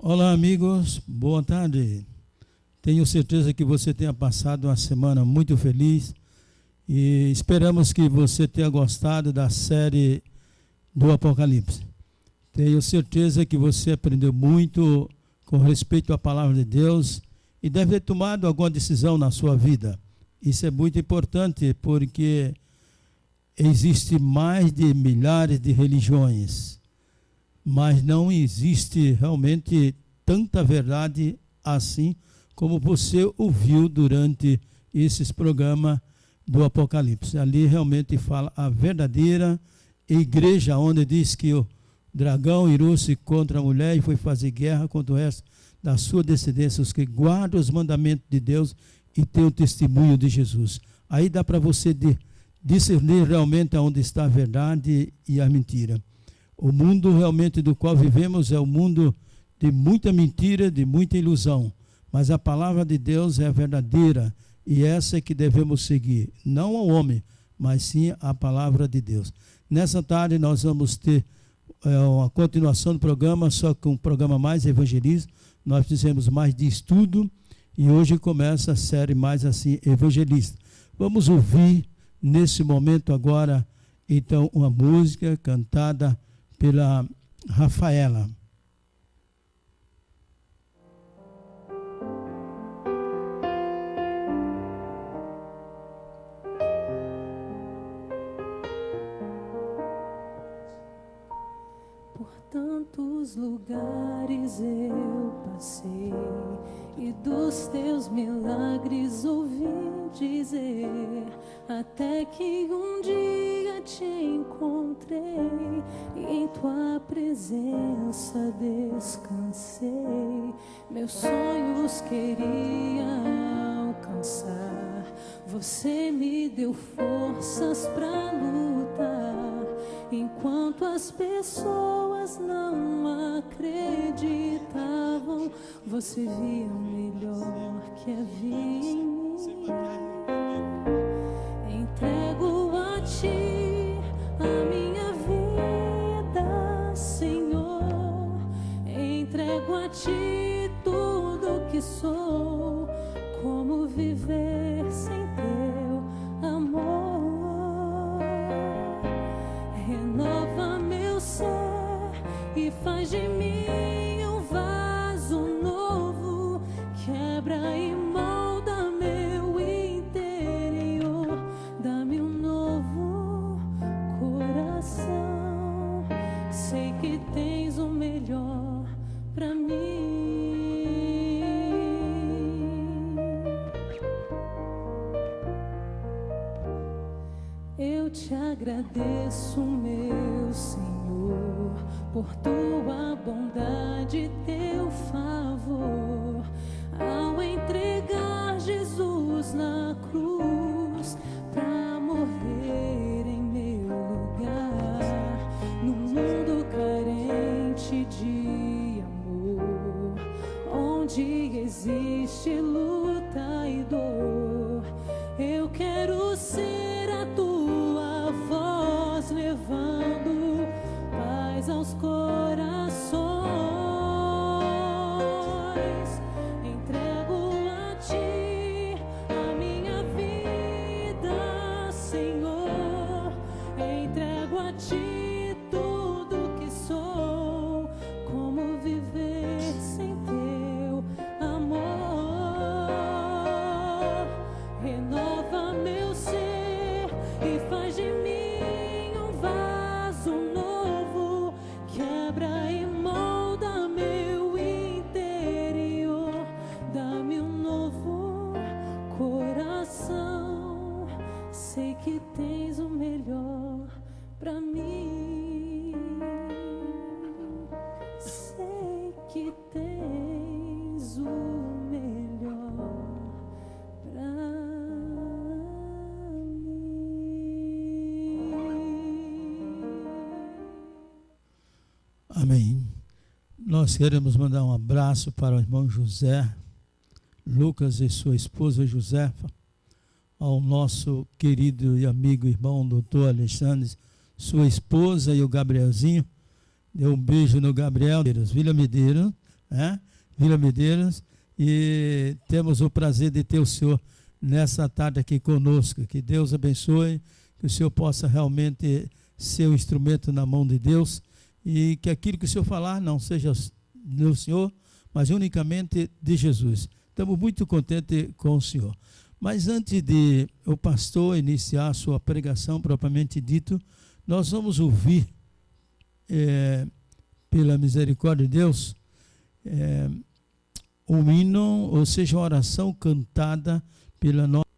Olá, amigos, boa tarde. Tenho certeza que você tenha passado uma semana muito feliz e esperamos que você tenha gostado da série do Apocalipse. Tenho certeza que você aprendeu muito com respeito à palavra de Deus e deve ter tomado alguma decisão na sua vida. Isso é muito importante porque existe mais de milhares de religiões, mas não existe realmente tanta verdade assim como você ouviu durante esses programas do Apocalipse. Ali realmente fala a verdadeira igreja, onde diz que o dragão irou-se contra a mulher e foi fazer guerra contra o resto da sua descendência, os que guardam os mandamentos de Deus e têm o testemunho de Jesus. Aí dá para você discernir realmente onde está a verdade e a mentira. O mundo realmente do qual vivemos é um mundo de muita mentira, de muita ilusão. Mas a palavra de Deus é a verdadeira e essa é que devemos seguir. Não ao homem, mas sim a palavra de Deus. Nessa tarde nós vamos ter uma continuação do programa, só que um programa mais evangelista. Nós fizemos mais de estudo e hoje começa a série mais assim evangelista. Vamos ouvir nesse momento agora, então, uma música cantada pela Rafaela. Por tantos lugares eu passei e dos teus milagres ouvi dizer, até que um dia te encontrei e em tua presença descansei. Meus sonhos queria alcançar, você me deu forças pra lutar. Enquanto as pessoas não acreditavam, você via o melhor que havia em mim. Entrego a ti a minha vida, Senhor. Entrego a ti tudo que sou. Como viver sem teu amor? Renova meu ser e faz de mim um vaso novo. Quebra e molda meu interior. Dá-me um novo coração. Sei que tens o melhor pra mim. Eu te agradeço, meu Senhor, por tua bondade e teu favor, ao entregar Jesus na cruz, pra morrer em meu lugar, no mundo carente de amor, onde existe luta e dor. Eu quero ser a tua voz, levando paz aos corações. Entrego a ti a minha vida, Senhor. Entrego a ti tudo que sou. Como viver sem teu amor? Renova meu ser e faz de mim um vaso novo. Quebra e molda meu interior. Dá-me um novo coração. Sei que tens o melhor pra mim. Sei que tens o melhor pra mim. Amém. Nós queremos mandar um abraço para o irmão José, Lucas e sua esposa Josefa, ao nosso querido e amigo irmão doutor Alexandre, sua esposa e o Gabrielzinho. Dê um beijo no Gabriel Medeiros, Vila Medeiros, Vila Medeiros, e temos o prazer de ter o senhor nessa tarde aqui conosco. Que Deus abençoe, que o senhor possa realmente ser um instrumento na mão de Deus, e que aquilo que o senhor falar não seja do senhor, mas unicamente de Jesus. Estamos muito contentes com o senhor. Mas antes de o pastor iniciar a sua pregação propriamente dito, nós vamos ouvir, pela misericórdia de Deus, um hino, ou seja, uma oração cantada pela nossa.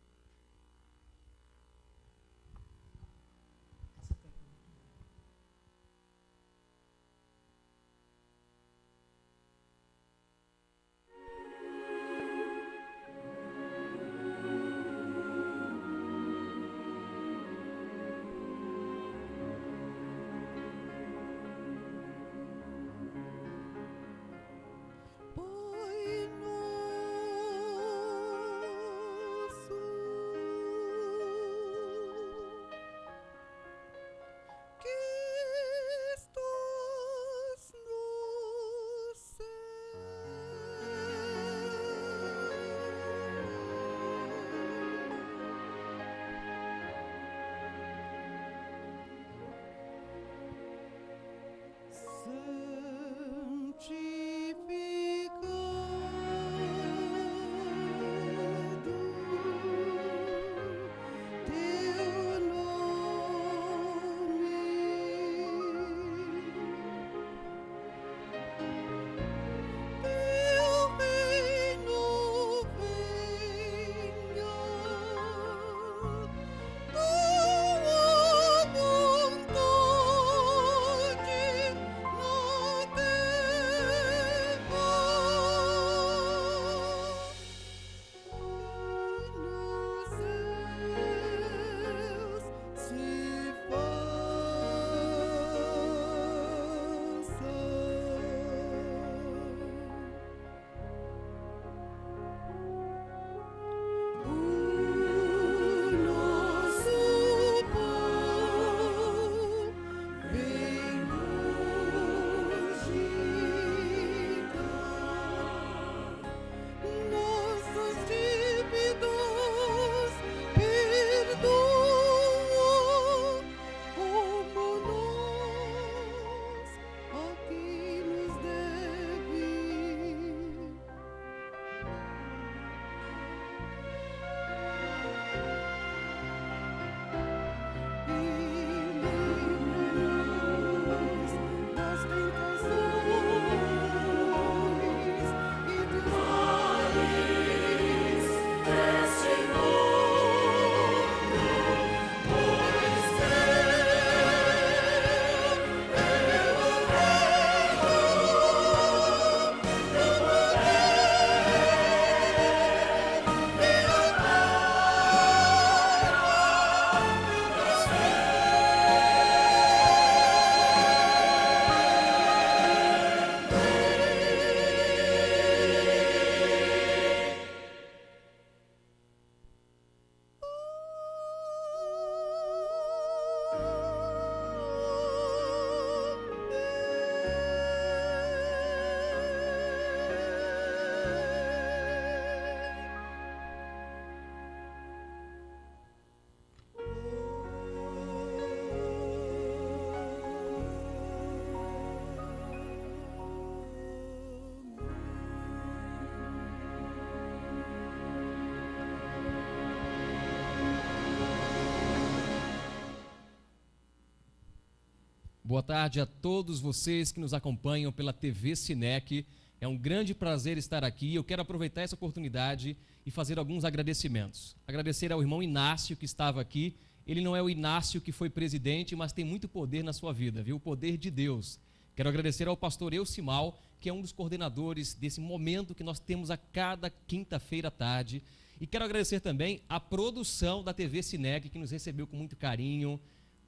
Boa tarde a todos vocês que nos acompanham pela TV Sinec. É um grande prazer estar aqui. Eu quero aproveitar essa oportunidade e fazer alguns agradecimentos. Agradecer ao irmão Inácio que estava aqui. Ele não é o Inácio que foi presidente, mas tem muito poder na sua vida, viu? O poder de Deus. Quero agradecer ao pastor Elcimal, que é um dos coordenadores desse momento que nós temos a cada quinta-feira à tarde. E quero agradecer também à produção da TV Sinec, que nos recebeu com muito carinho,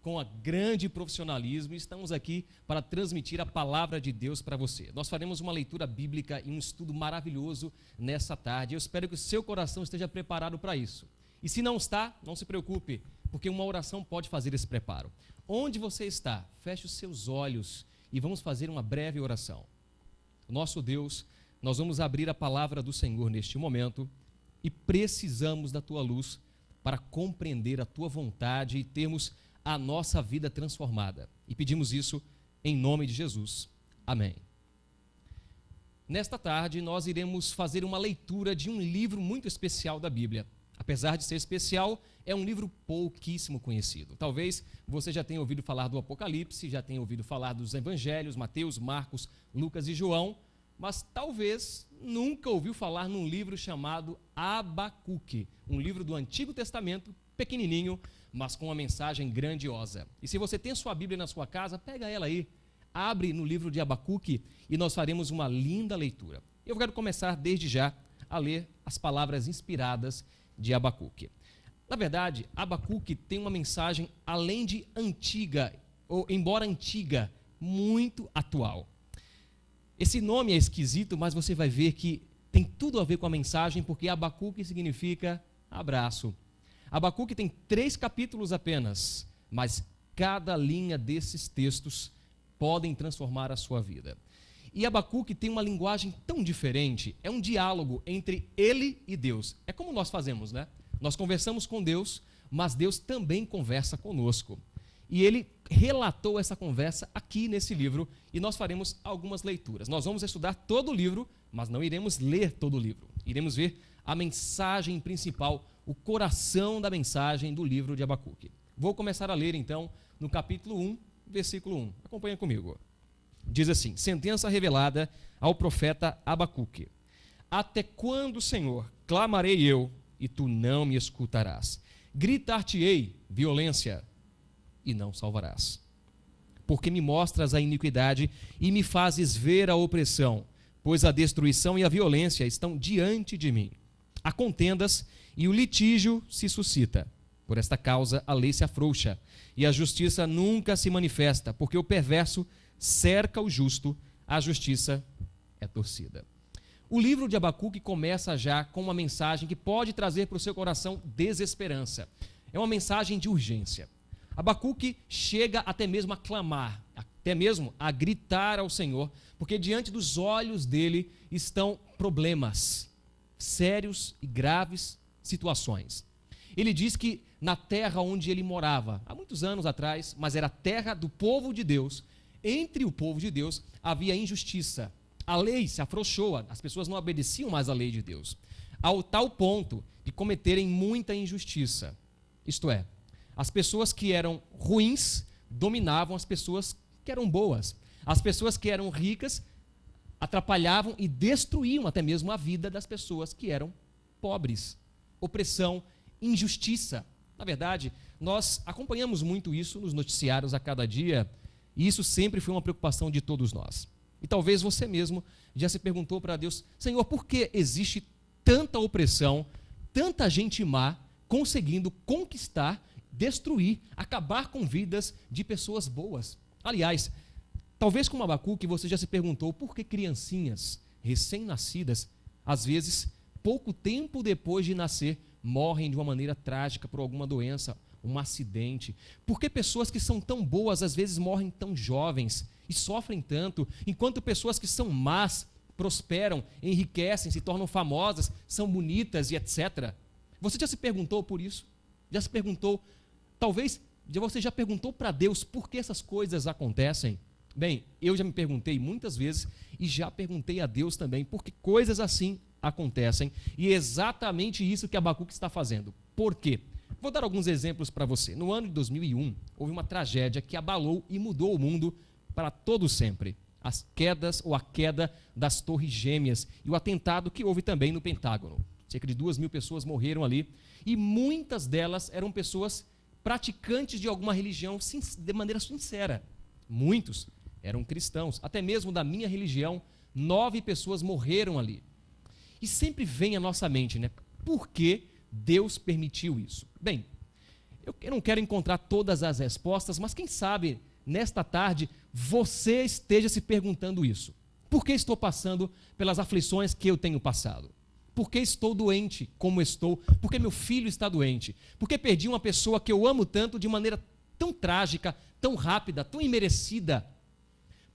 com a grande profissionalismo, e estamos aqui para transmitir a palavra de Deus para você. Nós faremos uma leitura bíblica e um estudo maravilhoso nessa tarde. Eu espero que o seu coração esteja preparado para isso. E se não está, não se preocupe, porque uma oração pode fazer esse preparo. Onde você está, feche os seus olhos e vamos fazer uma breve oração. Nosso Deus, nós vamos abrir a palavra do Senhor neste momento e precisamos da tua luz para compreender a tua vontade e termos a nossa vida transformada. E pedimos isso em nome de Jesus. Amém. Nesta tarde, nós iremos fazer uma leitura de um livro muito especial da Bíblia. Apesar de ser especial, é um livro pouquíssimo conhecido. Talvez você já tenha ouvido falar do Apocalipse, já tenha ouvido falar dos Evangelhos, Mateus, Marcos, Lucas e João, mas talvez nunca ouviu falar num livro chamado Abacuque, um livro do Antigo Testamento, pequenininho, mas com uma mensagem grandiosa. E se você tem sua Bíblia na sua casa, pega ela aí, abre no livro de Abacuque e nós faremos uma linda leitura. Eu quero começar desde já a ler as palavras inspiradas de Abacuque. Na verdade, Abacuque tem uma mensagem, além de antiga, ou embora antiga, muito atual. Esse nome é esquisito, mas você vai ver que tem tudo a ver com a mensagem, porque Abacuque significa abraço. Abacuque tem 3 capítulos apenas, mas cada linha desses textos podem transformar a sua vida. E Abacuque tem uma linguagem tão diferente, é um diálogo entre ele e Deus. É como nós fazemos, né? Nós conversamos com Deus, mas Deus também conversa conosco. E ele relatou essa conversa aqui nesse livro e nós faremos algumas leituras. Nós vamos estudar todo o livro, mas não iremos ler todo o livro. Iremos ver a mensagem principal, o coração da mensagem do livro de Abacuque. Vou começar a ler então no capítulo 1, versículo 1. Acompanha comigo. Diz assim: sentença revelada ao profeta Abacuque. Até quando, Senhor, clamarei eu e tu não me escutarás? Gritar-te-ei violência e não salvarás. Porque me mostras a iniquidade e me fazes ver a opressão, pois a destruição e a violência estão diante de mim. Há contendas e o litígio se suscita. Por esta causa a lei se afrouxa e a justiça nunca se manifesta, porque o perverso cerca o justo, a justiça é torcida. O livro de Abacuque começa já com uma mensagem que pode trazer para o seu coração desesperança. É uma mensagem de urgência. Abacuque chega até mesmo a clamar, até mesmo a gritar ao Senhor, porque diante dos olhos dele estão problemas, sérios e graves situações. Ele diz que na terra onde ele morava, há muitos anos atrás, mas era a terra do povo de Deus, entre o povo de Deus havia injustiça. A lei se afrouxou, as pessoas não obedeciam mais à lei de Deus, ao tal ponto de cometerem muita injustiça. Isto é, as pessoas que eram ruins dominavam as pessoas que eram boas. As pessoas que eram ricas atrapalhavam e destruíam até mesmo a vida das pessoas que eram pobres. Opressão, injustiça. Na verdade, nós acompanhamos muito isso nos noticiários a cada dia, e isso sempre foi uma preocupação de todos nós. E talvez você mesmo já se perguntou para Deus: Senhor, por que existe tanta opressão, tanta gente má conseguindo conquistar, destruir, acabar com vidas de pessoas boas? Aliás, talvez como Abacuque você já se perguntou por que criancinhas recém-nascidas, às vezes, pouco tempo depois de nascer, morrem de uma maneira trágica por alguma doença, um acidente. Por que pessoas que são tão boas, às vezes, morrem tão jovens e sofrem tanto, enquanto pessoas que são más prosperam, enriquecem, se tornam famosas, são bonitas e etc. Você já se perguntou por isso? Já se perguntou, talvez você já perguntou para Deus por que essas coisas acontecem? Bem, eu já me perguntei muitas vezes e já perguntei a Deus também por que coisas assim acontecem, e é exatamente isso que Abacuque está fazendo. Por quê? Vou dar alguns exemplos para você. No ano de 2001, houve uma tragédia que abalou e mudou o mundo para todo sempre. A queda das Torres Gêmeas e o atentado que houve também no Pentágono. Cerca de 2.000 pessoas morreram ali e muitas delas eram pessoas praticantes de alguma religião de maneira sincera. Muitos eram cristãos, até mesmo da minha religião, 9 pessoas morreram ali. E sempre vem à nossa mente, né? Por que Deus permitiu isso? Bem, eu não quero encontrar todas as respostas, mas quem sabe, nesta tarde, você esteja se perguntando isso. Por que estou passando pelas aflições que eu tenho passado? Por que estou doente como estou? Por que meu filho está doente? Por que perdi uma pessoa que eu amo tanto de maneira tão trágica, tão rápida, tão imerecida?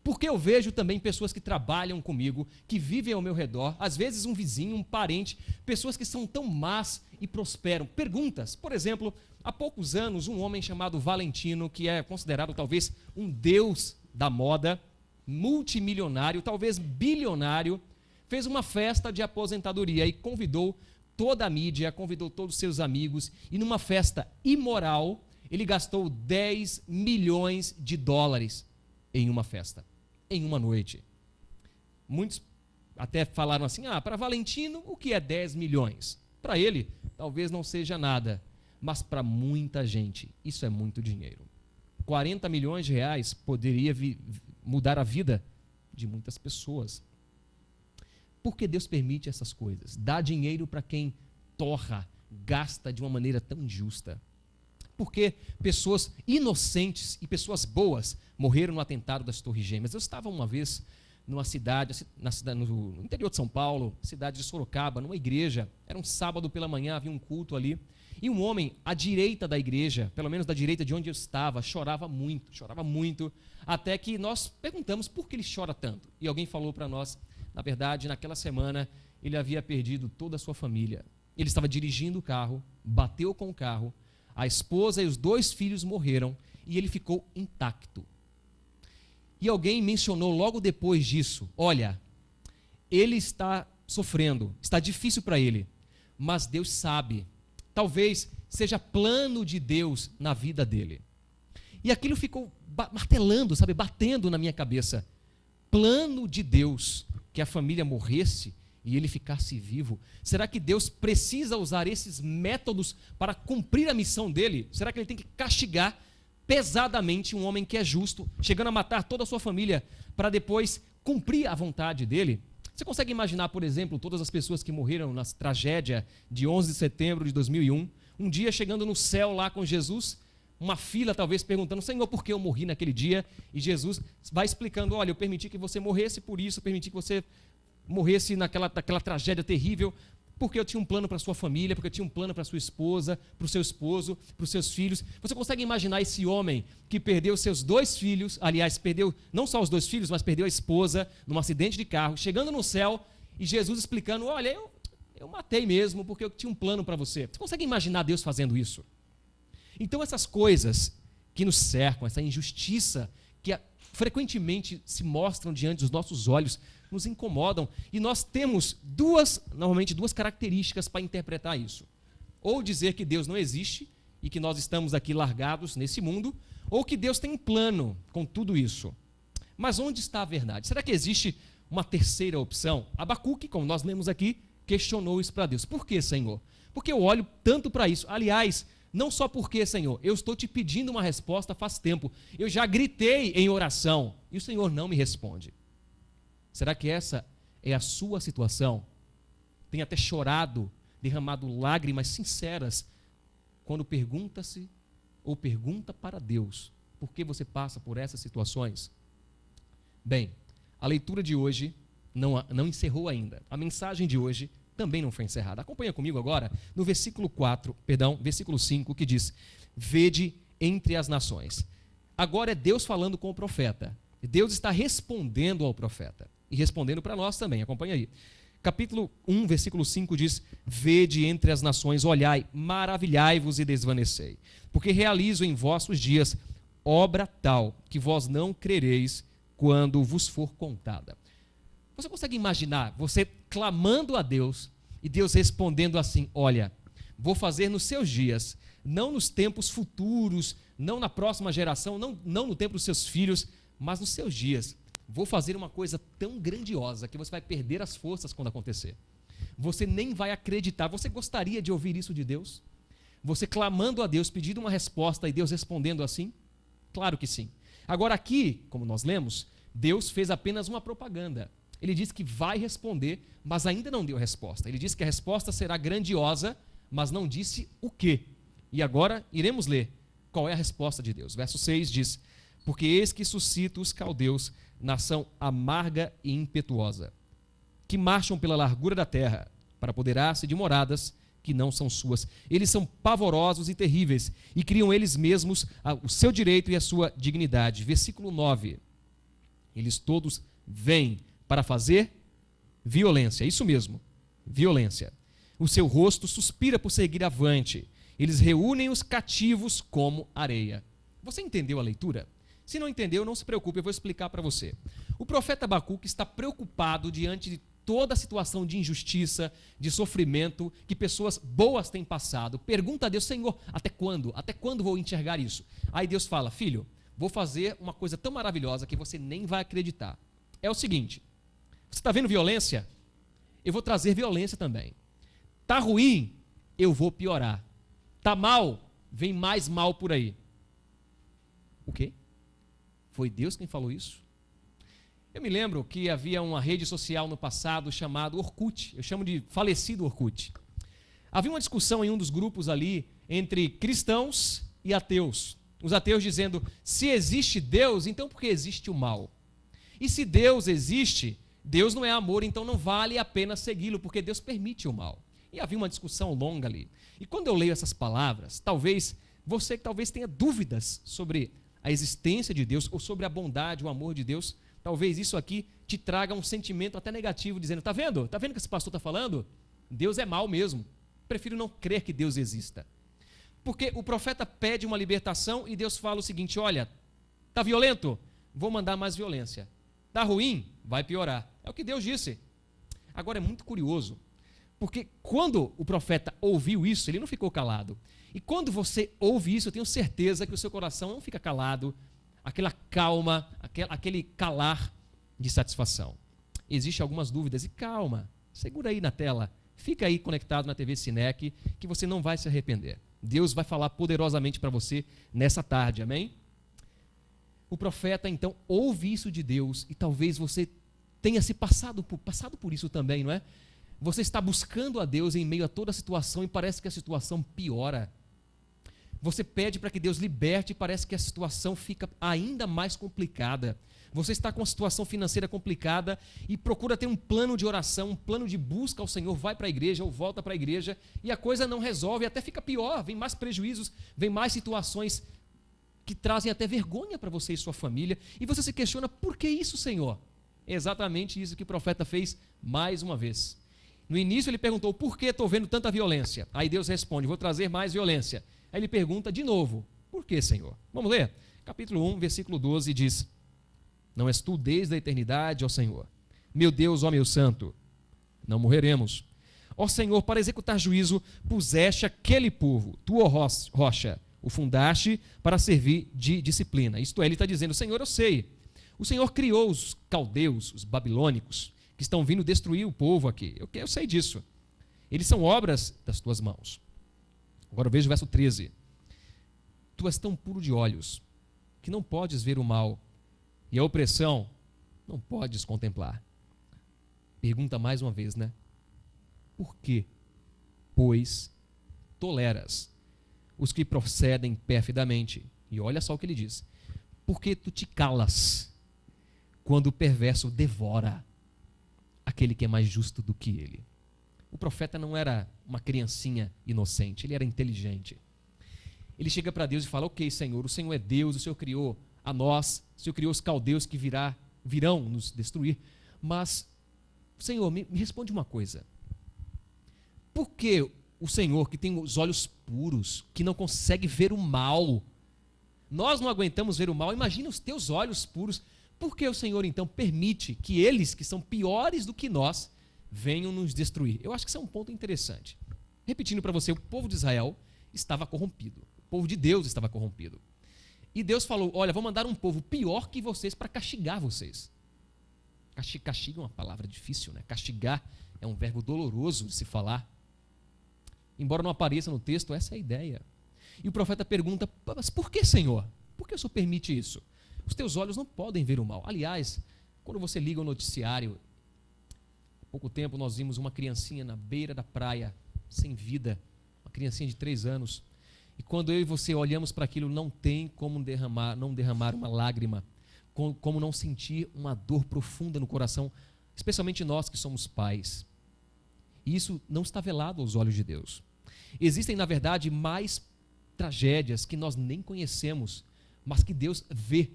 Porque eu vejo também pessoas que trabalham comigo, que vivem ao meu redor, às vezes um vizinho, um parente, pessoas que são tão más e prosperam. Perguntas, por exemplo, há poucos anos, um homem chamado Valentino, que é considerado talvez um deus da moda, multimilionário, talvez bilionário, fez uma festa de aposentadoria e convidou toda a mídia, convidou todos os seus amigos, e numa festa imoral, ele gastou 10 milhões de dólares em uma festa, em uma noite. Muitos até falaram assim, para Valentino, o que é 10 milhões? Para ele, talvez não seja nada, mas para muita gente, isso é muito dinheiro. 40 milhões de reais poderia mudar a vida de muitas pessoas. Por que Deus permite essas coisas? Dá dinheiro para quem torra, gasta de uma maneira tão injusta. Porque pessoas inocentes e pessoas boas morreram no atentado das Torres Gêmeas. Eu estava uma vez numa cidade, no interior de São Paulo, cidade de Sorocaba, numa igreja. Era um sábado pela manhã, havia um culto ali. E um homem à direita da igreja, pelo menos da direita de onde eu estava, chorava muito, até que nós perguntamos por que ele chora tanto. E alguém falou para nós, na verdade, naquela semana, ele havia perdido toda a sua família. Ele estava dirigindo o carro, bateu com o carro, a esposa e os 2 filhos morreram e ele ficou intacto. E alguém mencionou logo depois disso, olha, ele está sofrendo, está difícil para ele, mas Deus sabe, talvez seja plano de Deus na vida dele. E aquilo ficou martelando, batendo na minha cabeça. Plano de Deus que a família morresse e ele ficasse vivo? Será que Deus precisa usar esses métodos para cumprir a missão dele? Será que ele tem que castigar pesadamente um homem que é justo, chegando a matar toda a sua família, para depois cumprir a vontade dele? Você consegue imaginar, por exemplo, todas as pessoas que morreram na tragédia de 11 de setembro de 2001, um dia chegando no céu lá com Jesus, uma fila talvez perguntando, Senhor, por que eu morri naquele dia? E Jesus vai explicando, olha, eu permiti que você morresse por isso, eu permiti que você morresse naquela tragédia terrível, porque eu tinha um plano para a sua família, porque eu tinha um plano para a sua esposa, para o seu esposo, para os seus filhos. Você consegue imaginar esse homem que perdeu seus 2 filhos, aliás, perdeu não só os 2 filhos, mas perdeu a esposa num acidente de carro, chegando no céu e Jesus explicando, olha, eu matei mesmo porque eu tinha um plano para você. Você consegue imaginar Deus fazendo isso? Então essas coisas que nos cercam, essa injustiça que frequentemente se mostram diante dos nossos olhos, nos incomodam, e nós temos normalmente duas características para interpretar isso. Ou dizer que Deus não existe e que nós estamos aqui largados nesse mundo, ou que Deus tem um plano com tudo isso. Mas onde está a verdade? Será que existe uma terceira opção? Abacuque, como nós lemos aqui, questionou isso para Deus. Por que, Senhor? Porque eu olho tanto para isso. Aliás, não só porque, Senhor, eu estou te pedindo uma resposta faz tempo. Eu já gritei em oração e o Senhor não me responde. Será que essa é a sua situação? Tem até chorado, derramado lágrimas sinceras, quando pergunta-se ou pergunta para Deus, por que você passa por essas situações? Bem, a leitura de hoje não encerrou ainda. A mensagem de hoje também não foi encerrada. Acompanha comigo agora no versículo 5, que diz, vede entre as nações. Agora é Deus falando com o profeta. Deus está respondendo ao profeta. E respondendo para nós também, acompanha aí. Capítulo 1, versículo 5 diz, vede entre as nações, olhai, maravilhai-vos e desvanecei, porque realizo em vossos dias obra tal, que vós não crereis quando vos for contada. Você consegue imaginar você clamando a Deus e Deus respondendo assim, olha, vou fazer nos seus dias, não nos tempos futuros, não na próxima geração, não no tempo dos seus filhos, mas nos seus dias. Vou fazer uma coisa tão grandiosa que você vai perder as forças quando acontecer. Você nem vai acreditar. Você gostaria de ouvir isso de Deus? Você clamando a Deus, pedindo uma resposta e Deus respondendo assim? Claro que sim. Agora aqui, como nós lemos, Deus fez apenas uma propaganda. Ele disse que vai responder, mas ainda não deu resposta. Ele disse que a resposta será grandiosa, mas não disse o quê. E agora iremos ler qual é a resposta de Deus. Verso 6 diz, porque eis que suscita os caldeus, nação amarga e impetuosa, que marcham pela largura da terra, para apoderar-se de moradas que não são suas. Eles são pavorosos e terríveis, e criam eles mesmos o seu direito e a sua dignidade. Versículo 9. Eles todos vêm para fazer violência. Isso mesmo, violência. O seu rosto suspira por seguir avante. Eles reúnem os cativos como areia. Você entendeu a leitura? Se não entendeu, não se preocupe, eu vou explicar para você. O profeta Abacuque está preocupado diante de toda a situação de injustiça, de sofrimento que pessoas boas têm passado. Pergunta a Deus: Senhor, até quando? Até quando vou enxergar isso? Aí Deus fala: filho, vou fazer uma coisa tão maravilhosa que você nem vai acreditar. É o seguinte: você está vendo violência? Eu vou trazer violência também. Tá ruim? Eu vou piorar. Tá mal? Vem mais mal por aí. O quê? Foi Deus quem falou isso? Eu me lembro que havia uma rede social no passado chamada Orkut. Eu chamo de falecido Orkut. Havia uma discussão em um dos grupos ali entre cristãos e ateus. Os ateus dizendo: se existe Deus, então por que existe o mal? E se Deus existe, Deus não é amor, então não vale a pena segui-lo, porque Deus permite o mal. E havia uma discussão longa ali. E quando eu leio essas palavras, talvez você tenha dúvidas sobre a existência de Deus ou sobre a bondade, o amor de Deus. Talvez isso aqui te traga um sentimento até negativo, dizendo: está vendo? Está vendo o que esse pastor está falando? Deus é mau mesmo. Prefiro não crer que Deus exista. Porque o profeta pede uma libertação e Deus fala o seguinte: olha, está violento? Vou mandar mais violência. Está ruim? Vai piorar. É o que Deus disse. Agora é muito curioso, porque quando o profeta ouviu isso, ele não ficou calado. E quando você ouve isso, eu tenho certeza que o seu coração não fica calado, aquela calma, aquele calar de satisfação. Existem algumas dúvidas e calma, segura aí na tela, fica aí conectado na TV Sinec, que você não vai se arrepender. Deus vai falar poderosamente para você nessa tarde, amém? O profeta então ouve isso de Deus e talvez você tenha se passado por isso também, não é? Você está buscando a Deus em meio a toda a situação e parece que a situação piora. Você pede para que Deus liberte e parece que a situação fica ainda mais complicada. Você está com uma situação financeira complicada e procura ter um plano de oração, um plano de busca ao Senhor, vai para a igreja ou volta para a igreja e a coisa não resolve, até fica pior, vem mais prejuízos, vem mais situações que trazem até vergonha para você e sua família. E você se questiona: por que isso, Senhor? É exatamente isso que o profeta fez mais uma vez. No início ele perguntou: por que estou vendo tanta violência? Aí Deus responde: vou trazer mais violência. Aí ele pergunta de novo: por que, Senhor? Vamos ler? Capítulo 1, versículo 12 diz: não és tu desde a eternidade, ó Senhor, meu Deus, ó meu santo, não morreremos. Ó Senhor, para executar juízo, puseste aquele povo, tua rocha, o fundaste para servir de disciplina. Isto é, ele está dizendo: Senhor, eu sei, o Senhor criou os caldeus, os babilônicos, que estão vindo destruir o povo aqui. Eu sei disso. Eles são obras das tuas mãos. Agora veja o verso 13. Tu és tão puro de olhos que não podes ver o mal, e a opressão não podes contemplar. Pergunta mais uma vez, né? Por que, pois, toleras os que procedem perfidamente? E olha só o que ele diz: porque tu te calas quando o perverso devora aquele que é mais justo do que ele. O profeta não era uma criancinha inocente, ele era inteligente. Ele chega para Deus e fala: ok, Senhor, o Senhor é Deus, o Senhor criou a nós, o Senhor criou os caldeus que virão nos destruir, mas, Senhor, me responde uma coisa: por que o Senhor, que tem os olhos puros, que não consegue ver o mal, nós não aguentamos ver o mal, imagina os teus olhos puros, por que o Senhor então permite que eles, que são piores do que nós, venham nos destruir? Eu acho que isso é um ponto interessante. Repetindo para você, o povo de Israel estava corrompido, o povo de Deus estava corrompido. E Deus falou: olha, vou mandar um povo pior que vocês para castigar vocês. Castiga é uma palavra difícil, né? Castigar é um verbo doloroso de se falar. Embora não apareça no texto, essa é a ideia. E o profeta pergunta: mas por que, Senhor? Por que o Senhor permite isso? Os teus olhos não podem ver o mal. Aliás, quando você liga o noticiário, há pouco tempo nós vimos uma criancinha na beira da praia, sem vida, uma criancinha de 3 anos. E quando eu e você olhamos para aquilo, não tem como não derramar uma lágrima, como não sentir uma dor profunda no coração, especialmente nós que somos pais. E isso não está velado aos olhos de Deus. Existem, na verdade, mais tragédias que nós nem conhecemos, mas que Deus vê.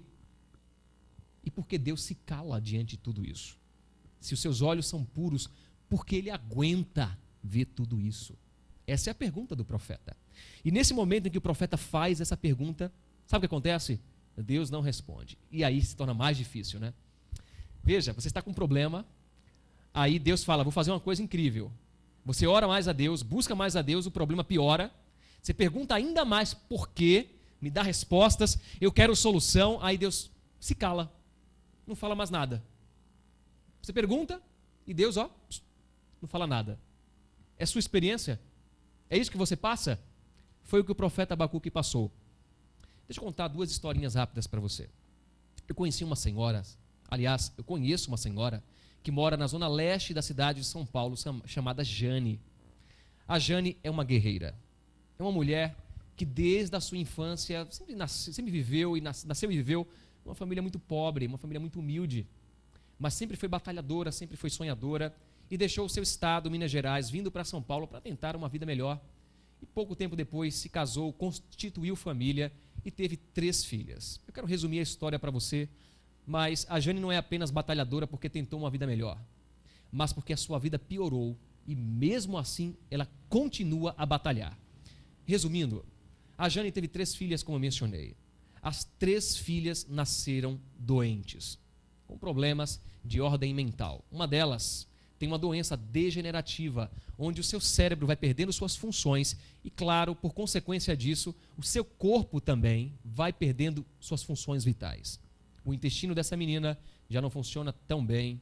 E por que Deus se cala diante de tudo isso? Se os seus olhos são puros, por que ele aguenta ver tudo isso? Essa é a pergunta do profeta. E nesse momento em que o profeta faz essa pergunta, sabe o que acontece? Deus não responde. E aí se torna mais difícil, né? Veja, você está com um problema, aí Deus fala, vou fazer uma coisa incrível. Você ora mais a Deus, busca mais a Deus, o problema piora. Você pergunta ainda mais por quê, me dá respostas, eu quero solução, aí Deus se cala, não fala mais nada. Você pergunta e Deus, não fala nada. É sua experiência? É isso que você passa? Foi o que o profeta Abacuque passou. Deixa eu contar 2 historinhas rápidas para você. Eu conheci uma senhora, aliás, eu conheço uma senhora que mora na zona leste da cidade de São Paulo, chamada Jane. A Jane é uma guerreira. É uma mulher que desde a sua infância sempre viveu e nasceu e viveu numa família muito pobre, uma família muito humilde, mas sempre foi batalhadora, sempre foi sonhadora e deixou o seu estado, Minas Gerais, vindo para São Paulo para tentar uma vida melhor. E pouco tempo depois se casou, constituiu família e teve 3 filhas. Eu quero resumir a história para você, mas a Jane não é apenas batalhadora porque tentou uma vida melhor, mas porque a sua vida piorou e mesmo assim ela continua a batalhar. Resumindo, a Jane teve 3 filhas, como eu mencionei. As 3 filhas nasceram doentes, com problemas de ordem mental. Uma delas tem uma doença degenerativa, onde o seu cérebro vai perdendo suas funções e, claro, por consequência disso, o seu corpo também vai perdendo suas funções vitais. O intestino dessa menina já não funciona tão bem,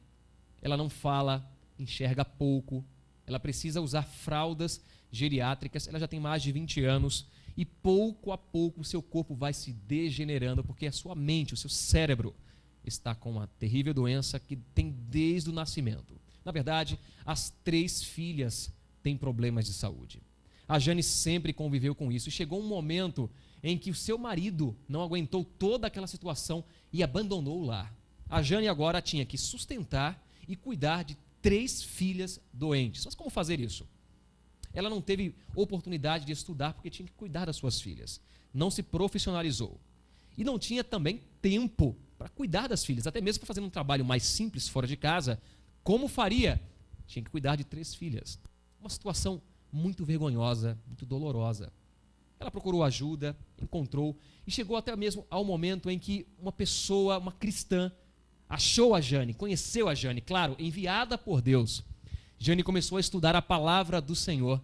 ela não fala, enxerga pouco, ela precisa usar fraldas geriátricas, ela já tem mais de 20 anos e pouco a pouco o seu corpo vai se degenerando porque a sua mente, o seu cérebro está com uma terrível doença que tem desde o nascimento. Na verdade, as 3 filhas têm problemas de saúde. A Jane sempre conviveu com isso e chegou um momento em que o seu marido não aguentou toda aquela situação e abandonou o lar. A Jane agora tinha que sustentar e cuidar de 3 filhas doentes. Mas como fazer isso? Ela não teve oportunidade de estudar porque tinha que cuidar das suas filhas. Não se profissionalizou. E não tinha também tempo para cuidar das filhas, até mesmo para fazer um trabalho mais simples fora de casa. Como faria? Tinha que cuidar de 3 filhas. Uma situação muito vergonhosa, muito dolorosa. Ela procurou ajuda, encontrou e chegou até mesmo ao momento em que uma pessoa, uma cristã, achou a Jane, conheceu a Jane, claro, enviada por Deus. Jane começou a estudar a palavra do Senhor.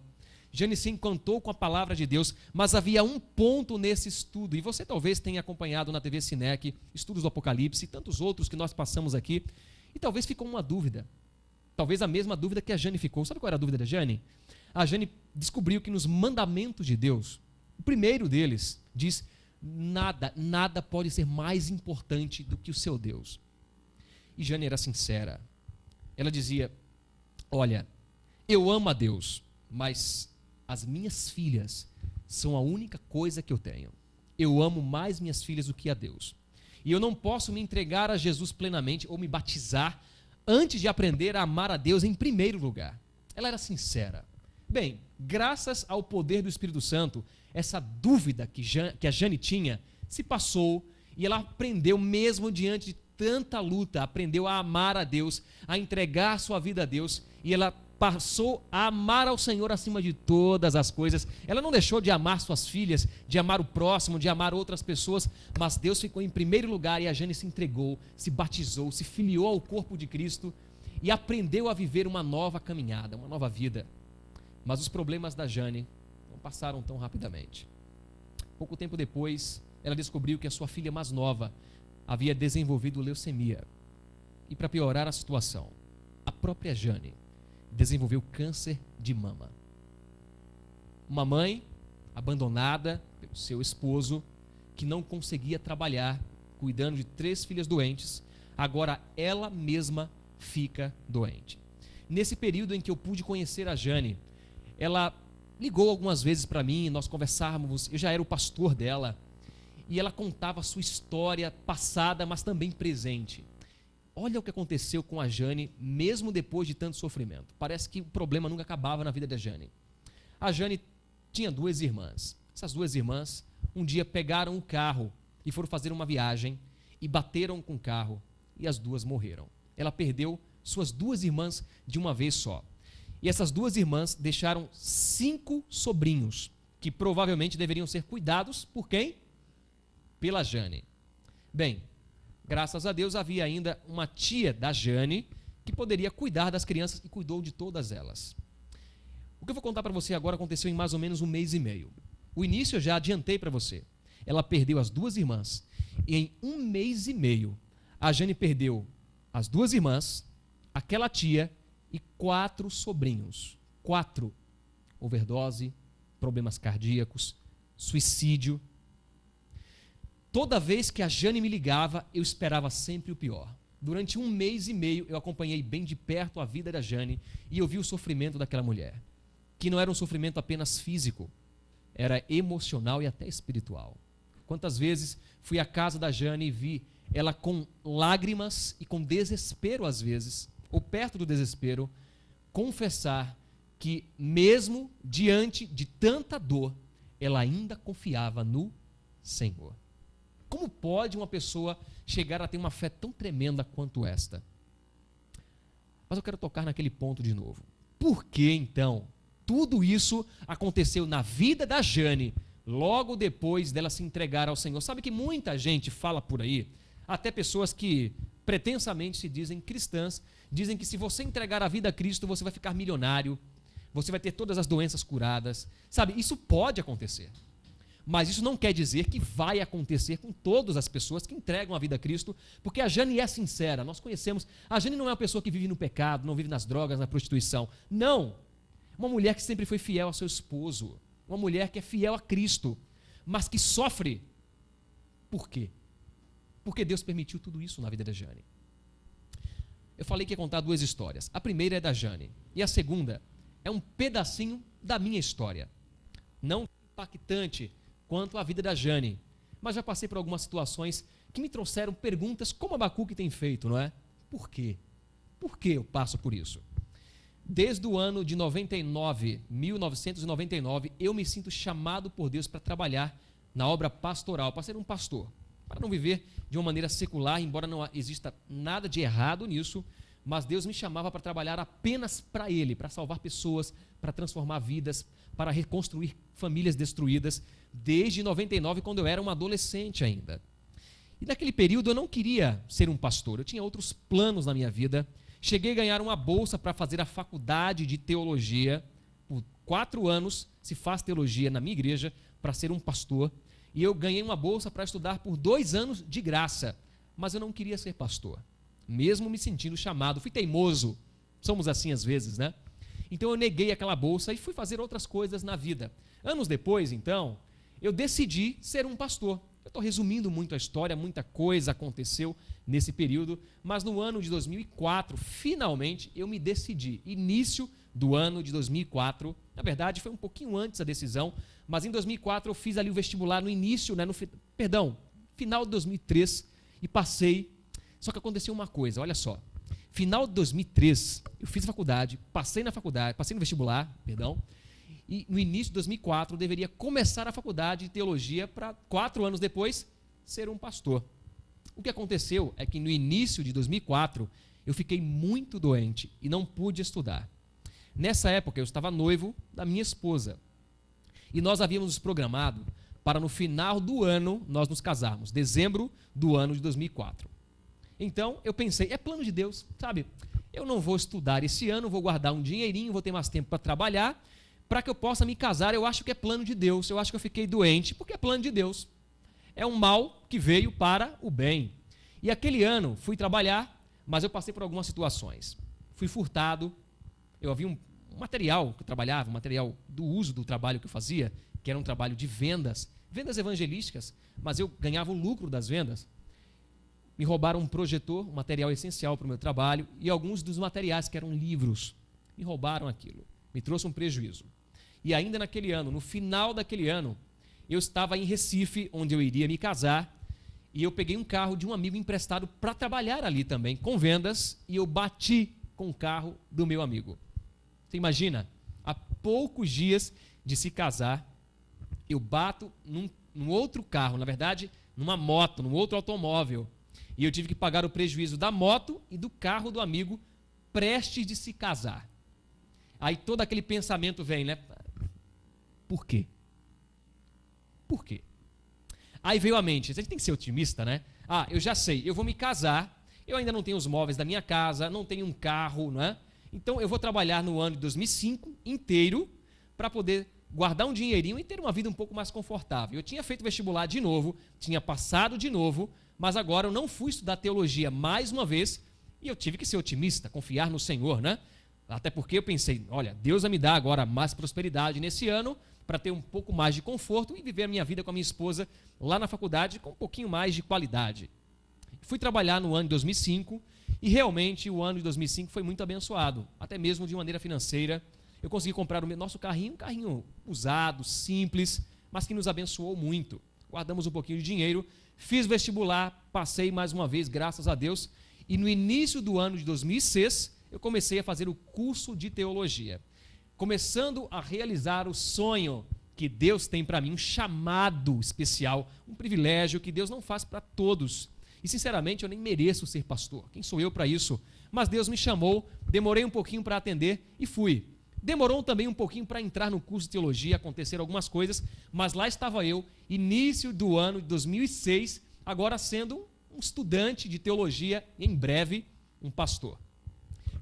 Jane se encantou com a palavra de Deus, mas havia um ponto nesse estudo, e você talvez tenha acompanhado na TV Sinec, estudos do Apocalipse e tantos outros que nós passamos aqui, e talvez ficou uma dúvida, talvez a mesma dúvida que a Jane ficou. Sabe qual era a dúvida da Jane? A Jane descobriu que nos mandamentos de Deus, o primeiro deles diz, nada pode ser mais importante do que o seu Deus. E Jane era sincera, ela dizia, olha, eu amo a Deus, mas as minhas filhas são a única coisa que eu tenho. Eu amo mais minhas filhas do que a Deus. E eu não posso me entregar a Jesus plenamente ou me batizar antes de aprender a amar a Deus em primeiro lugar. Ela era sincera. Bem, graças ao poder do Espírito Santo, essa dúvida que a Jane tinha se passou e ela aprendeu mesmo diante de tanta luta, aprendeu a amar a Deus, a entregar sua vida a Deus e ela passou a amar ao Senhor acima de todas as coisas. Ela não deixou de amar suas filhas, de amar o próximo, de amar outras pessoas, mas Deus ficou em primeiro lugar e a Jane se entregou, se batizou, se filiou ao corpo de Cristo e aprendeu a viver uma nova caminhada, uma nova vida. Mas os problemas da Jane não passaram tão rapidamente. Pouco tempo depois, ela descobriu que a sua filha mais nova havia desenvolvido leucemia. E para piorar a situação, a própria Jane desenvolveu câncer de mama. Uma mãe abandonada pelo seu esposo, que não conseguia trabalhar, cuidando de 3 filhas doentes, agora ela mesma fica doente. Nesse período em que eu pude conhecer a Jane, ela ligou algumas vezes para mim, nós conversávamos, eu já era o pastor dela, e ela contava a sua história passada, mas também presente. Olha o que aconteceu com a Jane, mesmo depois de tanto sofrimento. Parece que o problema nunca acabava na vida da Jane. A Jane tinha 2 irmãs. Essas 2 irmãs, um dia pegaram o carro e foram fazer uma viagem e bateram com o carro e as duas morreram. Ela perdeu suas duas irmãs de uma vez só. E essas duas irmãs deixaram 5 sobrinhos, que provavelmente deveriam ser cuidados por quem? Pela Jane. Bem, graças a Deus havia ainda uma tia da Jane que poderia cuidar das crianças e cuidou de todas elas. O que eu vou contar para você agora aconteceu em mais ou menos 1 mês e meio. O início eu já adiantei para você. Ela perdeu as duas irmãs. E em 1 mês e meio, a Jane perdeu as duas irmãs, aquela tia e 4 sobrinhos. 4. Overdose, problemas cardíacos, suicídio. Toda vez que a Jane me ligava, eu esperava sempre o pior. Durante 1 mês e meio, eu acompanhei bem de perto a vida da Jane e eu vi o sofrimento daquela mulher, que não era um sofrimento apenas físico, era emocional e até espiritual. Quantas vezes fui à casa da Jane e vi ela com lágrimas e com desespero às vezes, ou perto do desespero, confessar que mesmo diante de tanta dor, ela ainda confiava no Senhor. Como pode uma pessoa chegar a ter uma fé tão tremenda quanto esta? Mas eu quero tocar naquele ponto de novo. Por que então tudo isso aconteceu na vida da Jane, logo depois dela se entregar ao Senhor? Sabe que muita gente fala por aí, até pessoas que pretensamente se dizem cristãs, dizem que se você entregar a vida a Cristo, você vai ficar milionário, você vai ter todas as doenças curadas. Sabe, isso pode acontecer. Mas isso não quer dizer que vai acontecer com todas as pessoas que entregam a vida a Cristo, porque a Jane é sincera, nós conhecemos, a Jane não é uma pessoa que vive no pecado, não vive nas drogas, na prostituição, não, uma mulher que sempre foi fiel ao seu esposo, uma mulher que é fiel a Cristo, mas que sofre. Por quê? Porque Deus permitiu tudo isso na vida da Jane. Eu falei que ia contar 2 histórias, a primeira é da Jane, e a segunda é um pedacinho da minha história, não impactante quanto à vida da Jane, mas já passei por algumas situações que me trouxeram perguntas como Abacuque tem feito, não é? Por quê? Por que eu passo por isso? Desde o ano de 1999, eu me sinto chamado por Deus para trabalhar na obra pastoral, para ser um pastor, para não viver de uma maneira secular, embora não exista nada de errado nisso, mas Deus me chamava para trabalhar apenas para Ele, para salvar pessoas, para transformar vidas, para reconstruir famílias destruídas, desde 99, quando eu era um adolescente ainda. E naquele período eu não queria ser um pastor, eu tinha outros planos na minha vida. Cheguei a ganhar uma bolsa para fazer a faculdade de teologia. Por 4 anos se faz teologia na minha igreja para ser um pastor. E eu ganhei uma bolsa para estudar por 2 anos de graça. Mas eu não queria ser pastor, mesmo me sentindo chamado. Fui teimoso, somos assim às vezes, né? Então eu neguei aquela bolsa e fui fazer outras coisas na vida. Anos depois, então, eu decidi ser um pastor. Eu estou resumindo muito a história, muita coisa aconteceu nesse período, mas no ano de 2004, finalmente, eu me decidi. Início do ano de 2004, na verdade foi um pouquinho antes a decisão, mas em 2004 eu fiz ali o vestibular no início, né, final de 2003 e passei. Só que aconteceu uma coisa, olha só. Final de 2003, eu fiz faculdade, passei no vestibular, e no início de 2004 eu deveria começar a faculdade de teologia para 4 anos depois ser um pastor. O que aconteceu é que no início de 2004 eu fiquei muito doente e não pude estudar. Nessa época eu estava noivo da minha esposa e nós havíamos nos programado para no final do ano nós nos casarmos, dezembro do ano de 2004. Então eu pensei, é plano de Deus, sabe? Eu não vou estudar esse ano, vou guardar um dinheirinho, vou ter mais tempo para trabalhar, para que eu possa me casar. Eu acho que é plano de Deus, eu acho que eu fiquei doente, porque é plano de Deus. É um mal que veio para o bem. E aquele ano fui trabalhar, mas eu passei por algumas situações. Fui furtado, eu havia um material que eu trabalhava, um material do uso do trabalho que eu fazia, que era um trabalho de vendas evangelísticas, mas eu ganhava o lucro das vendas. Me roubaram um projetor, um material essencial para o meu trabalho, e alguns dos materiais que eram livros. Me roubaram aquilo, me trouxe um prejuízo. E ainda naquele ano, no final daquele ano, eu estava em Recife, onde eu iria me casar, e eu peguei um carro de um amigo emprestado para trabalhar ali também, com vendas, e eu bati com o carro do meu amigo. Você imagina? Há poucos dias de se casar, eu bato num outro carro, na verdade, numa moto, num outro automóvel. E eu tive que pagar o prejuízo da moto e do carro do amigo prestes de se casar. Aí todo aquele pensamento vem, né? Por quê? Por quê? Aí veio a mente, a gente tem que ser otimista, né? Ah, eu já sei, eu vou me casar, eu ainda não tenho os móveis da minha casa, não tenho um carro, né? Então eu vou trabalhar no ano de 2005 inteiro para poder guardar um dinheirinho e ter uma vida um pouco mais confortável. Eu tinha feito vestibular de novo, tinha passado de novo, mas agora eu não fui estudar teologia mais uma vez e eu tive que ser otimista, confiar no Senhor, né? Até porque eu pensei, olha, Deus vai me dar agora mais prosperidade nesse ano para ter um pouco mais de conforto e viver a minha vida com a minha esposa lá na faculdade com um pouquinho mais de qualidade. Fui trabalhar no ano de 2005 e realmente o ano de 2005 foi muito abençoado, até mesmo de maneira financeira. Eu consegui comprar o nosso carrinho, um carrinho usado, simples, mas que nos abençoou muito. Guardamos um pouquinho de dinheiro, fiz vestibular, passei mais uma vez, graças a Deus, e no início do ano de 2006, eu comecei a fazer o curso de teologia, começando a realizar o sonho que Deus tem para mim, um chamado especial, um privilégio que Deus não faz para todos. E sinceramente eu nem mereço ser pastor, quem sou eu para isso? Mas Deus me chamou, demorei um pouquinho para atender e fui. Demorou também um pouquinho para entrar no curso de teologia, aconteceram algumas coisas, mas lá estava eu, início do ano de 2006, agora sendo um estudante de teologia, em breve um pastor.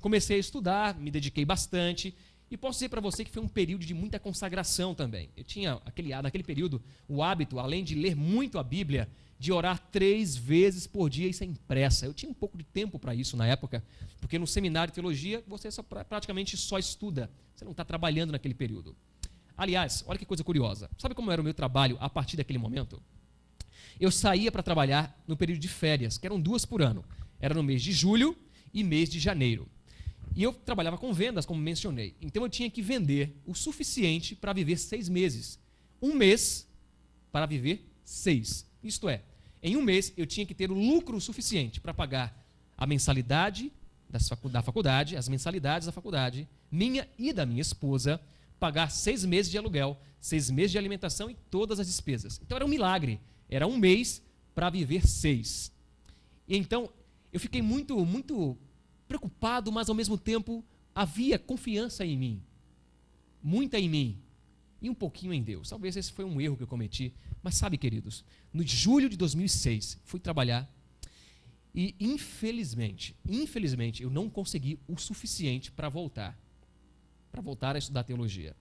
Comecei a estudar, me dediquei bastante, e posso dizer para você que foi um período de muita consagração também. Eu tinha, naquele período, o hábito, além de ler muito a Bíblia, de orar 3 vezes por dia e sem pressa. Eu tinha um pouco de tempo para isso na época, porque no seminário de teologia você praticamente só estuda, você não está trabalhando naquele período. Aliás, olha que coisa curiosa, sabe como era o meu trabalho a partir daquele momento? Eu saía para trabalhar no período de férias, que eram 2 por ano, era no mês de julho e mês de janeiro. E eu trabalhava com vendas, como mencionei. Então eu tinha que vender o suficiente para viver 6 meses. 1 mês para viver 6. Isto é, em 1 mês eu tinha que ter o lucro suficiente para pagar a mensalidade da faculdade, as mensalidades da faculdade, minha e da minha esposa, pagar 6 meses de aluguel, 6 meses de alimentação e todas as despesas. Então era um milagre. Era 1 mês para viver 6. E então eu fiquei muito preocupado, mas ao mesmo tempo havia confiança em mim, muita em mim e um pouquinho em Deus. Talvez esse foi um erro que eu cometi, mas sabe, queridos, no julho de 2006 fui trabalhar e infelizmente eu não consegui o suficiente para voltar a estudar teologia.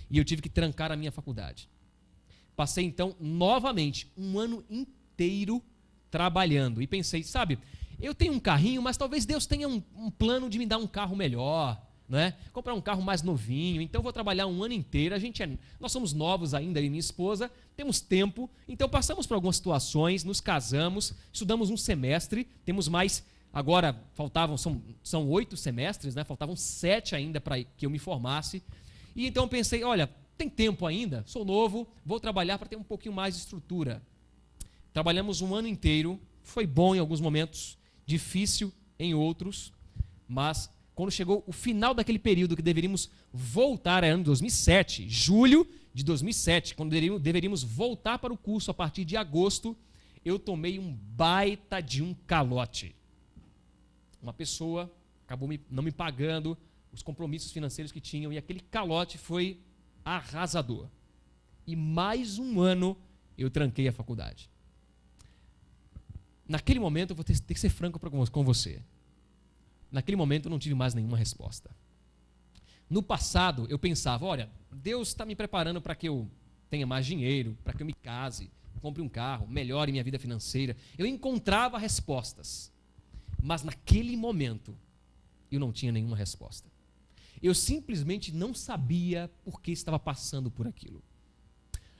E eu tive que trancar a minha faculdade. Passei então novamente 1 ano inteiro trabalhando e pensei, sabe, eu tenho um carrinho, mas talvez Deus tenha um plano de me dar um carro melhor, né? Comprar um carro mais novinho, então vou trabalhar 1 ano inteiro, nós somos novos ainda, eu e minha esposa, temos tempo, então passamos por algumas situações, nos casamos, estudamos 1 semestre, temos mais, agora são 8 semestres, né? Faltavam 7 ainda para que eu me formasse, e então pensei, olha, tem tempo ainda, sou novo, vou trabalhar para ter um pouquinho mais de estrutura. Trabalhamos 1 ano inteiro, foi bom em alguns momentos, difícil em outros, mas quando chegou o final daquele período que deveríamos voltar, era ano 2007, julho de 2007, quando deveríamos voltar para o curso a partir de agosto, eu tomei um baita de um calote. Uma pessoa acabou não me pagando os compromissos financeiros que tinham e aquele calote foi arrasador. E mais 1 ano eu tranquei a faculdade. Naquele momento, eu vou ter que ser franco com você. Naquele momento, eu não tive mais nenhuma resposta. No passado, eu pensava, olha, Deus está me preparando para que eu tenha mais dinheiro, para que eu me case, compre um carro, melhore minha vida financeira. Eu encontrava respostas. Mas naquele momento, eu não tinha nenhuma resposta. Eu simplesmente não sabia por que estava passando por aquilo.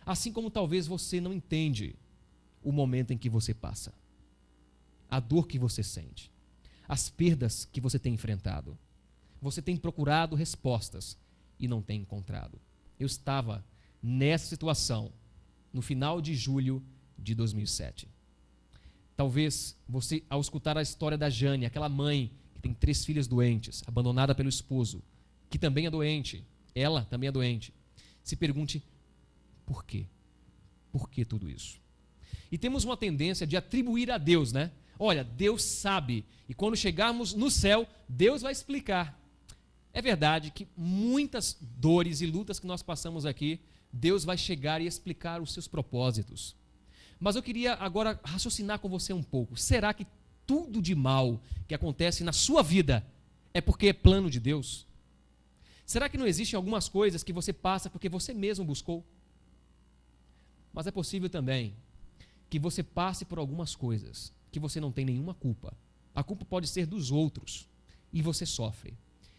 Assim como talvez você não entende o momento em que você passa. A dor que você sente, as perdas que você tem enfrentado. Você tem procurado respostas e não tem encontrado. Eu estava nessa situação no final de julho de 2007. Talvez você, ao escutar a história da Jane, aquela mãe que tem 3 filhas doentes, abandonada pelo esposo, que também é doente, ela também é doente, se pergunte por quê? Por que tudo isso? E temos uma tendência de atribuir a Deus, né? Olha, Deus sabe, e quando chegarmos no céu, Deus vai explicar. É verdade que muitas dores e lutas que nós passamos aqui, Deus vai chegar e explicar os seus propósitos. Mas eu queria agora raciocinar com você um pouco. Será que tudo de mal que acontece na sua vida é porque é plano de Deus? Será que não existem algumas coisas que você passa porque você mesmo buscou? Mas é possível também que você passe por algumas coisas que você não tem nenhuma culpa. A culpa pode ser dos outros e você sofre.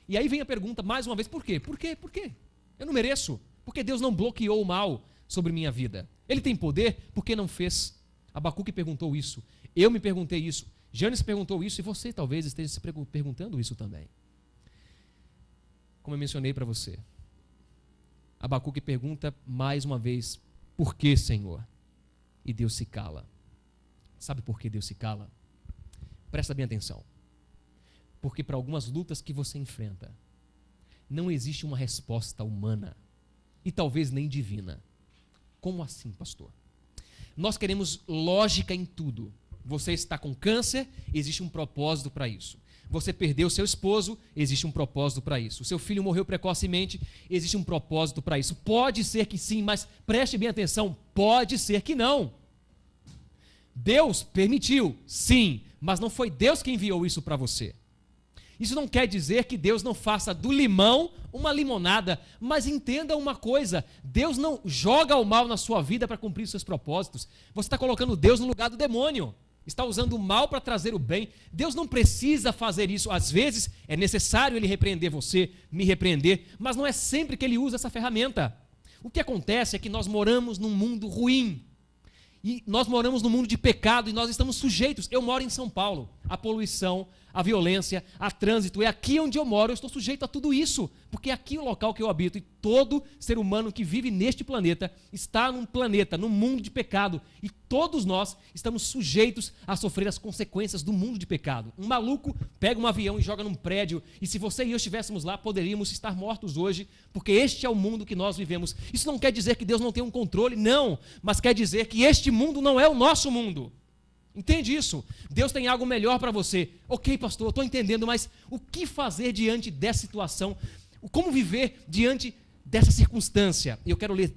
E aí vem a pergunta mais uma vez, por quê? Por quê? Por quê? Eu não mereço. Porque Deus não bloqueou o mal sobre minha vida. Ele tem poder, por que não fez? Abacuque perguntou isso. Eu me perguntei isso. Janes perguntou isso e você talvez esteja se perguntando isso também. Como eu mencionei para você, Abacuque pergunta mais uma vez, por que, Senhor? E Deus se cala. Sabe por que Deus se cala? Presta bem atenção. Porque para algumas lutas que você enfrenta, não existe uma resposta humana e talvez nem divina. Como assim, pastor? Nós queremos lógica em tudo. Você está com câncer, existe um propósito para isso. Você perdeu seu esposo, existe um propósito para isso. O seu filho morreu precocemente, existe um propósito para isso. Pode ser que sim, mas preste bem atenção, pode ser que não. Deus permitiu, sim, mas não foi Deus que enviou isso para você. Isso não quer dizer que Deus não faça do limão uma limonada, mas entenda uma coisa, Deus não joga o mal na sua vida para cumprir seus propósitos. Você está colocando Deus no lugar do demônio, está usando o mal para trazer o bem. Deus não precisa fazer isso. Às vezes é necessário Ele repreender você, me repreender, mas não é sempre que Ele usa essa ferramenta. O que acontece é que nós moramos num mundo ruim, e nós moramos num mundo de pecado e nós estamos sujeitos. Eu moro em São Paulo, a poluição, a violência, a trânsito, é aqui onde eu moro, eu estou sujeito a tudo isso, porque é aqui o local que eu habito, e todo ser humano que vive neste planeta está num planeta, num mundo de pecado, e todos nós estamos sujeitos a sofrer as consequências do mundo de pecado. Um maluco pega um avião e joga num prédio, e se você e eu estivéssemos lá, poderíamos estar mortos hoje, porque este é o mundo que nós vivemos. Isso não quer dizer que Deus não tem um controle, não, mas quer dizer que este mundo não é o nosso mundo. Entende isso? Deus tem algo melhor para você. Ok, pastor, eu estou entendendo, mas o que fazer diante dessa situação? Como viver diante dessa circunstância? E eu quero ler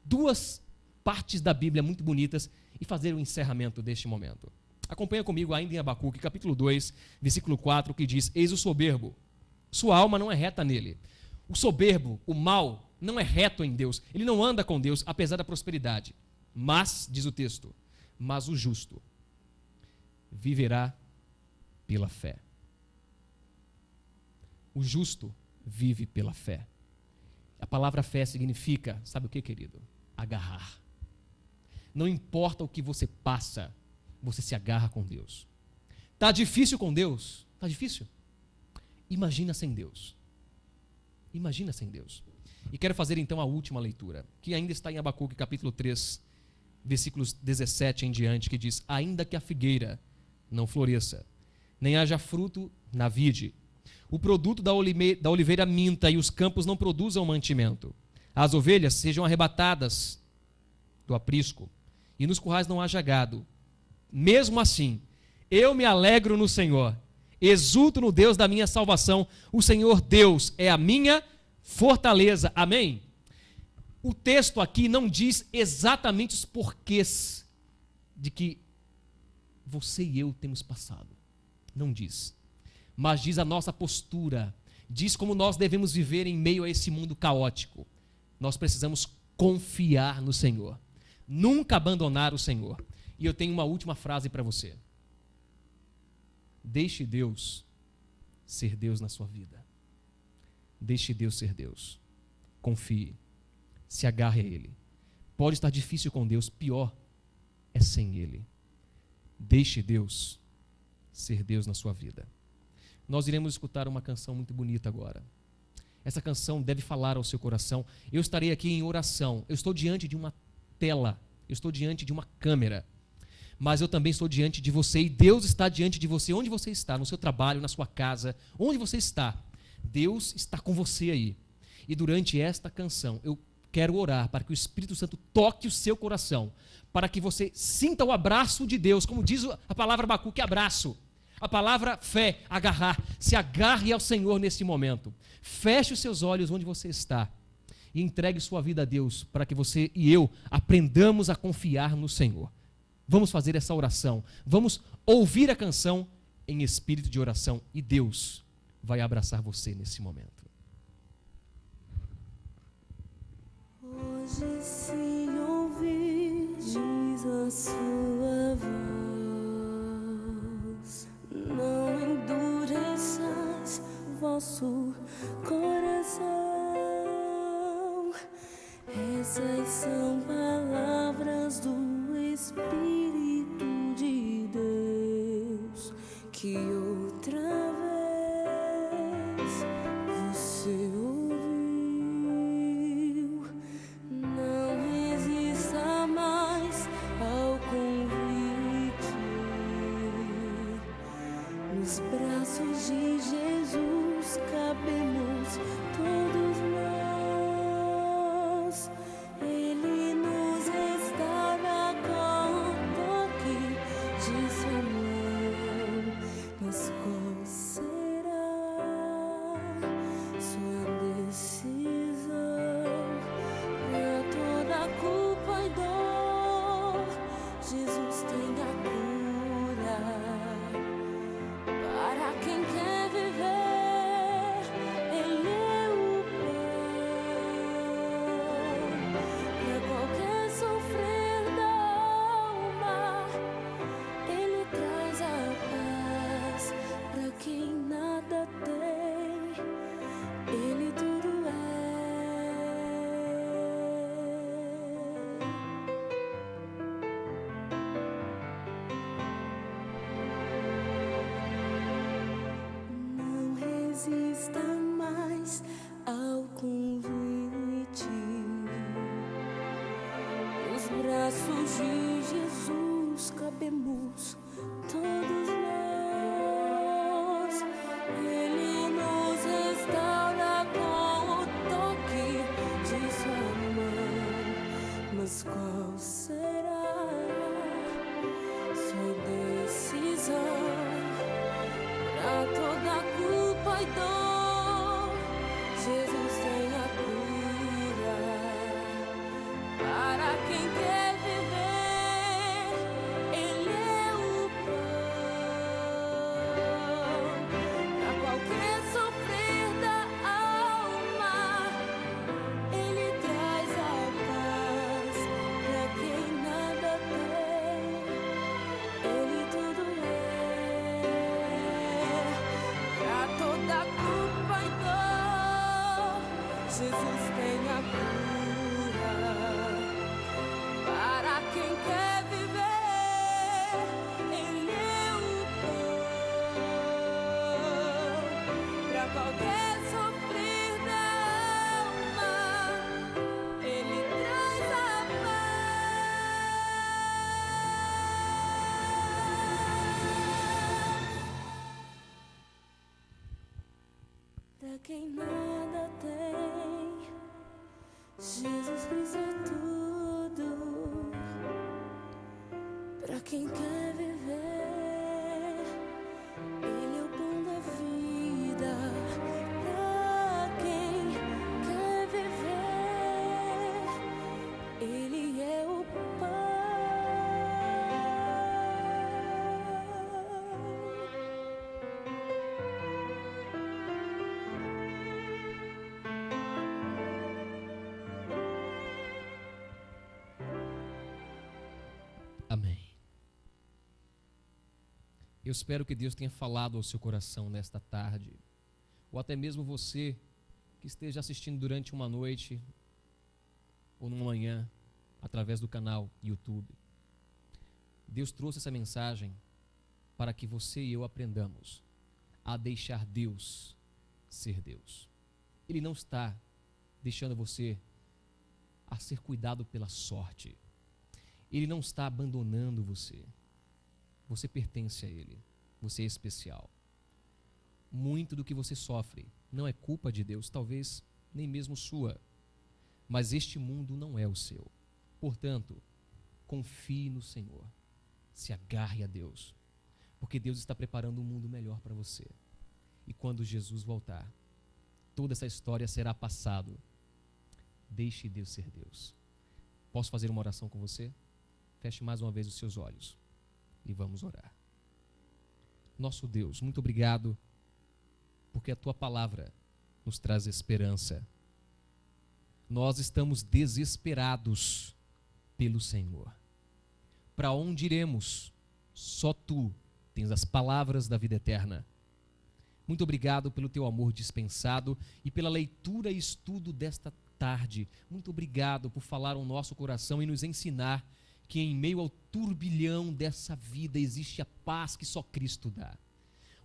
duas partes da Bíblia muito bonitas e fazer o encerramento deste momento. Acompanha comigo ainda em Abacuque, capítulo 2, versículo 4, que diz: eis o soberbo, sua alma não é reta nele. O soberbo, o mal, não é reto em Deus. Ele não anda com Deus, apesar da prosperidade. Mas, diz o texto, mas o justo viverá pela fé. O justo vive pela fé. A palavra fé significa, sabe o que, querido? Agarrar. Não importa o que você passa, você se agarra com Deus. Está difícil com Deus? Está difícil? Imagina sem Deus. Imagina sem Deus. E quero fazer então a última leitura, que ainda está em Abacuque capítulo 3, versículos 17 em diante, que diz: ainda que a figueira não floresça, nem haja fruto na vide, o produto da oliveira minta e os campos não produzam mantimento, as ovelhas sejam arrebatadas do aprisco e nos currais não haja gado, mesmo assim eu me alegro no Senhor, exulto no Deus da minha salvação. O Senhor Deus é a minha fortaleza. Amém? O texto aqui não diz exatamente os porquês de que você e eu temos passado. Não diz. Mas diz a nossa postura. Diz como nós devemos viver em meio a esse mundo caótico. Nós precisamos confiar no Senhor. Nunca abandonar o Senhor. E eu tenho uma última frase para você. Deixe Deus ser Deus na sua vida. Deixe Deus ser Deus. Confie. Se agarre a Ele. Pode estar difícil com Deus, pior é sem Ele. Deixe Deus ser Deus na sua vida. Nós iremos escutar uma canção muito bonita agora. Essa canção deve falar ao seu coração. Eu estarei aqui em oração. Eu estou diante de uma tela. Eu estou diante de uma câmera. Mas eu também estou diante de você e Deus está diante de você. Onde você está? No seu trabalho, na sua casa. Onde você está? Deus está com você aí. E durante esta canção, eu quero orar para que o Espírito Santo toque o seu coração, para que você sinta o abraço de Deus, como diz a palavra Abacuque, abraço. A palavra fé, agarrar, se agarre ao Senhor nesse momento. Feche os seus olhos onde você está e entregue sua vida a Deus, para que você e eu aprendamos a confiar no Senhor. Vamos fazer essa oração, vamos ouvir a canção em espírito de oração e Deus vai abraçar você nesse momento. Hoje se ouvir, diz a sua voz, não endureçais vosso coração. Essas são palavras do Espírito de Deus, que outra vez você ouviu. Não resista mais ao convite. Nos braços de Jesus cabemos todos nós. Ele nos restaura com o toque de sua mão. Mas qual será sua decisão? Pra toda culpa e dor, Jesus tem a cura. Para quem quer viver, Ele é o pão. Pra qualquer sofrer da alma, Ele traz a paz. Pra quem nada tem, Ele tudo é. Não resista mais ao convite. Nos braços de Jesus cabemos todos nós. Ele nos restaura com o toque de sua mão. Mas qual será sua decisão? Pra toda culpa e dor, Jesus tem a cura. Para quem quer viver, Ele é o pão. Pra qualquer sofrer da alma, Ele traz a paz. Pra quem nada tem, Ele tudo é. Pra toda culpa e dor, Jesus tem a cura. Para quem quer viver, Ele é o pão. Pra qualquer sofrer da alma, Ele traz a paz. Pra quem nada tem, Jesus Cristo é tudo. Pra quem quer viver, Ele é o pão da vida. Pra quem quer viver, Ele é o pão. Amém. Eu espero que Deus tenha falado ao seu coração nesta tarde, ou até mesmo você que esteja assistindo durante uma noite ou numa manhã através do canal YouTube. Deus trouxe essa mensagem para que você e eu aprendamos a deixar Deus ser Deus. Ele não está deixando você a ser cuidado pela sorte. Ele não está abandonando você. Você pertence a Ele. Você é especial. Muito do que você sofre não é culpa de Deus, talvez nem mesmo sua. mas este mundo não é o seu. Portanto, confie no Senhor, se agarre a Deus, porque Deus está preparando um mundo melhor para você. E quando Jesus voltar, toda essa história será passado. Deixe Deus ser Deus. Posso fazer uma oração com você? Feche mais uma vez os seus olhos e vamos orar. Nosso Deus, muito obrigado, porque a Tua palavra nos traz esperança. Nós estamos desesperados pelo Senhor. Para onde iremos? Só Tu tens as palavras da vida eterna. Muito obrigado pelo Teu amor dispensado e pela leitura e estudo desta tarde. Muito obrigado por falar ao nosso coração e nos ensinar que em meio ao turbilhão dessa vida existe a paz que só Cristo dá.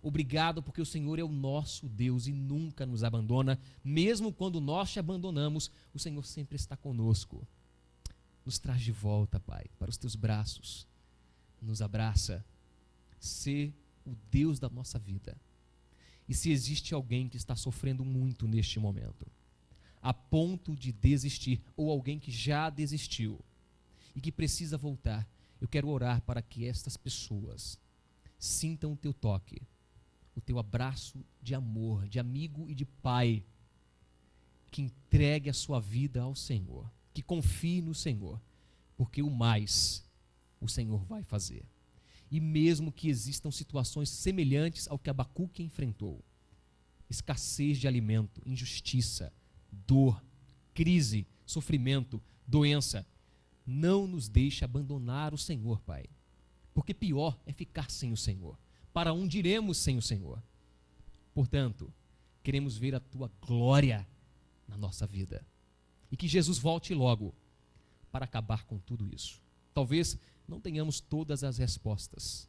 Obrigado porque o Senhor é o nosso Deus e nunca nos abandona. Mesmo quando nós te abandonamos, o Senhor sempre está conosco. Nos traz de volta, Pai, para os Teus braços. Nos abraça. Sê o Deus da nossa vida. E se existe alguém que está sofrendo muito neste momento, a ponto de desistir, ou alguém que já desistiu e que precisa voltar, eu quero orar para que estas pessoas sintam o Teu toque, o Teu abraço de amor, de amigo e de pai, que entregue a sua vida ao Senhor, que confie no Senhor, porque o mais o Senhor vai fazer. E mesmo que existam situações semelhantes ao que Abacuque enfrentou, escassez de alimento, injustiça, dor, crise, sofrimento, doença, não nos deixe abandonar o Senhor, Pai, porque pior é ficar sem o Senhor. Para onde iremos sem o Senhor? Portanto, queremos ver a Tua glória na nossa vida e que Jesus volte logo para acabar com tudo isso. Talvez não tenhamos todas as respostas,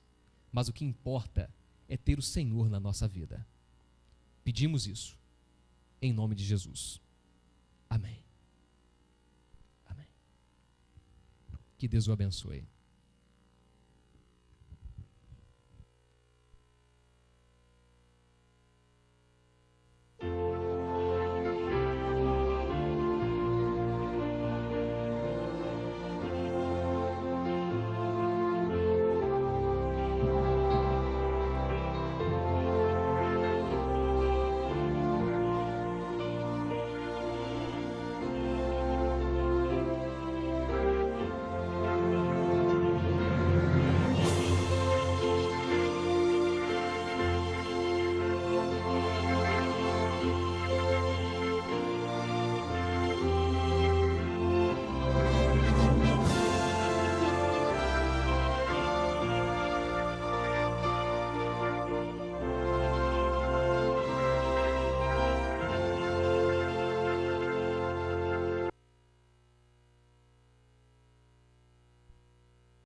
mas o que importa é ter o Senhor na nossa vida. Pedimos isso em nome de Jesus. Amém. Amém. Que Deus o abençoe.